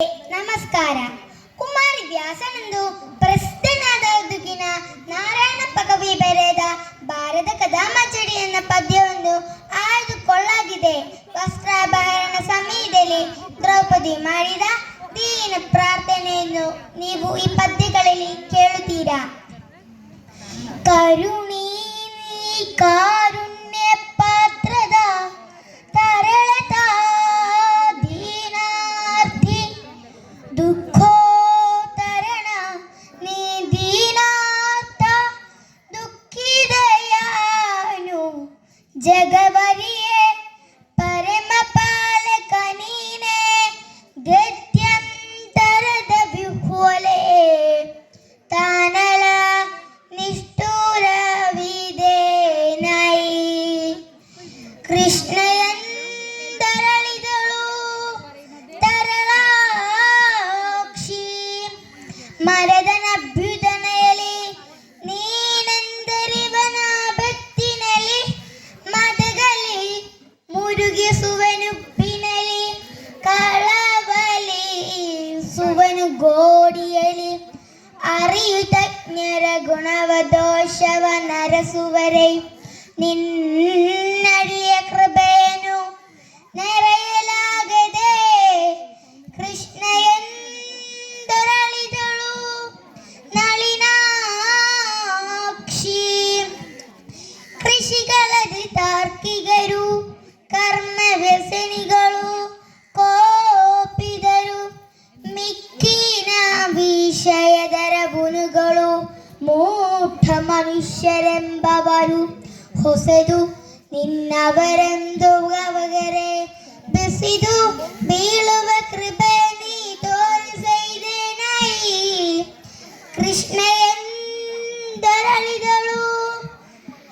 ನಮಸ್ಕಾರ. ಕುಮಾರಿ ವ್ಯಾಸನಂದು ಪ್ರಸಿದ್ಧನಾದ ದುಗಿನ ನಾರಾಯಣಪ್ಪ ಕವಿ ಬರೆದ ಭಾರತ ಕದಾಮಚಡಿ ಎನ್ನ ಪದ್ಯವೊಂದು ಆಯ್ದುಕೊಳ್ಳಾಗಿದೆ. ವಸ್ತ್ರಾಭರಣ ಸಮಯದಲ್ಲಿ ದ್ರೌಪದಿ ಮಾಡಿದ ದೀನ ಪ್ರಾರ್ಥನೆಯನ್ನು ನೀವು ಈ ಪದ್ಯಗಳಲ್ಲಿ ಕೇಳುತ್ತೀರಾ. ಕರುಣಿ ಕಾರುಣ್ಯ ಪಾತ್ರದ ತರಳತ ದೀನಾರ್ಥಿ ದುಃಖೋತ್ತರಣ ನೀ ದೀನಾರ್ಥ ದುಃಖಿದಯಾನು ಜಗವರಿಯೇ ಪರಮ ಪಾಲಕ ನೀನೇ ಗತ್ಯಂತರದ ವಿಹ್ವಲೆ ತಾನಲ ನಿಷ್ಠುರವಿದೆ ಕೃಷ್ಣಯಂದರಳಿದಳು ತರಳಾಕ್ಷಿ ಮರದನಭ್ಯುದನೆಯಲಿ ನೀನೆಂದರಿವನ ಭಕ್ತಿನಲ್ಲಿ ಮದಗಲಿ ಮುರುಗಿಸುವನುಪ್ಪಿನಲಿ ಕಳವಲಿ ಸುವನು ಗೋಡಿಯಲಿ ಅರಿಯುತಜ್ಞರ ಗುಣವ ದೋಷವ ನರಸುವರೈ ನಿನ್ನಡಿಯ ಕೃಪೆಯನ್ನು ನೆರೆಯಲಾಗದೆ ಕೃಷ್ಣಯಂದರಳಿದಳು ನಳಿನಾಕ್ಷಿ. ಕೃಷಿಗಳದಿ ತಾರ್ಕಿಗರು ಕರ್ಮ ವ್ಯಸನಿಗಳು ಕೋಪಿದರು ಮಿಕ್ಕಿನ ವಿಷಯದರ ಬುನುಗಳು ಮೂಢ ಮನುಷ್ಯರೆಂಬವರು ಹೊಸದು ನಿನ್ನವರೆಂದು ಅವಗರೆ ಬೆಸಿದು ಬೀಳುವ ಕೃಪೆ ನೀ ತೋರಿಸೈದೇನೈ. ಕೃಷ್ಣಯಂದರಳಿದಳು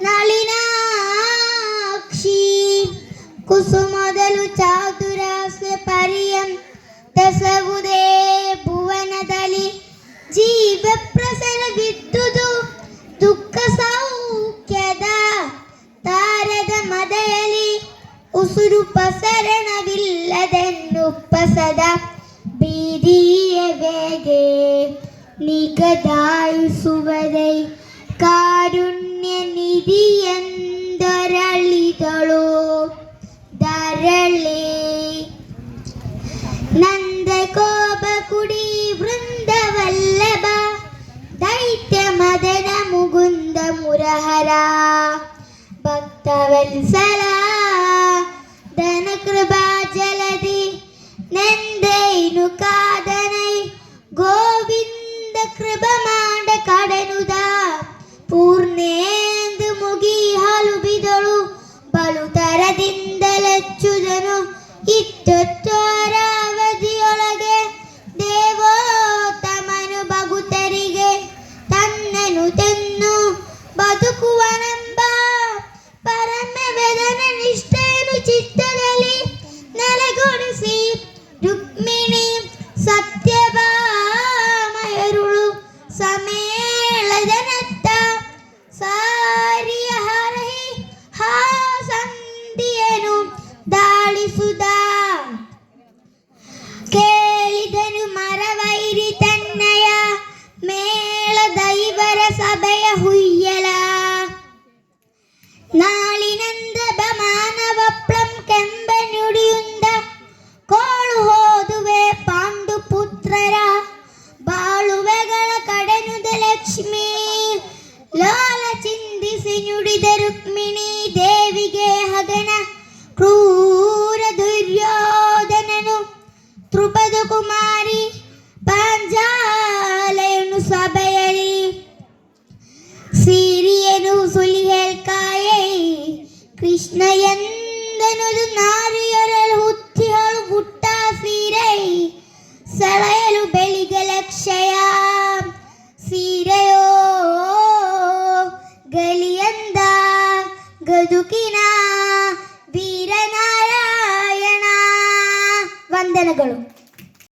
ನಳಿನಾಕ್ಷಿ ಕುಸುಮದಲು ಚಾತುರಾಸ್ಯ ಪರಿಯಂ ದಸವುದೇ ಭುವನದಲ್ಲಿ ಜೀವ ಪ್ರಸರವಿದ್ದುದು ದುಃಖ ಸೌಖ್ಯದ ತಾರದ ಮದಯಲಿ ಉಸುರು ಪಸರಣವಿಲ್ಲದೆನ್ನುಪ್ಪಸದ ಬೀದಿಯ ಬೇಗೆ ನಿಗದಾಯಿಸುವದೈ ಕಾರುಣ್ಯ ನಿಧಿಯಂದರಳಿದಳು ದರಳಿ ನಂದಕೋಪ ಕುಡಿ ವೃಂದವಲ್ಲಭ ದೈತ್ಯ ಮದನ ಮುಗುಂದ ಮುರಹರ ಭಕ್ತವತ್ಸಲ ಧನ ಕೃಪಾ ಜಲದಿ ನೆಂದೈನು ಕಾದನೈ ಗೋವಿಂದ ಕೃಪ ಮಾಡ ಕಡನುದ ಪೂರ್ಣೇಂದು ಮುಗಿ ಹಾಲು ಬಿದಳು ಬಲು ತರದಿಂದಲೆಚ್ಚುದನು ಇತ್ತೊತ್ತರಾವಧಿಯೊಳಗೆ ದೇವೋತ್ತಮನು ಭಗುತರಿಗೆ ತನ್ನನು ತೆನ್ನು ಬದುಕುವನೆಂಬ ಪರಮ ವೇದನ ನಿಷ್ಠೆಯನ್ನು ಚಿತ್ತದಲ್ಲಿ ನೆಲೆಗೊಳಿಸಿ ರುಕ್ಮಿಣಿ ಸತ್ಯಭಾಮಯರುಳು ಸಮೇಳದನತ್ತ ಸಾರಿಯ ಹರಹಿ ಹಾಸಂದಿಯನು ದಾಳಿಸುದ ಕೇಳಿದನು ಮರವೈರಿ ತನ್ನಯ ಮೇಳ ದೈವರ ಸಭೆಯ ಹುಯ್ಯಲ ನಾಳಿನಂದ ಬಮಾನವ ಪ್ಲಂ ಕೆಂಬ ನುಡಿಯುಂದ ಕೋಳು ಹೋದುವೆ ಪಾಂಡು ಪುತ್ರರ ಬಾಳುವೆಗಳ ಕಡೆನುದ ಲಕ್ಷ್ಮೀ ಲಾಲ ಚಿಂದಿಸಿ ನುಡಿದ ರುಕ್ಮಿಣಿ ದೇವಿಗೆ ಹಗನ ಕ್ರೂರ ದುರ್ಯೋಧನನು ತ್ರುಪದ ಕುಮಾರಿ ಪಾಂಚಾಲೆಯನ್ನು ಸಭೆಯಲಿ ಸೀರಿಯನು ಸುಲಿ ಹೇಳ್ಕಾಯೈ ಕೃಷ್ಣ ಎಂದನುದು ನಾರಿಯರಳು ಹುತ್ತಿಹಳು ಗುಟ್ಟ ಸೀರೈ ಸೆಳೆಯಲು ಬೆಳಿಗ್ಗೆ ಲಕ್ಷಯ ಸೀರೆಯೋ ಗಲಿಯಂದ ಗದುಕಿ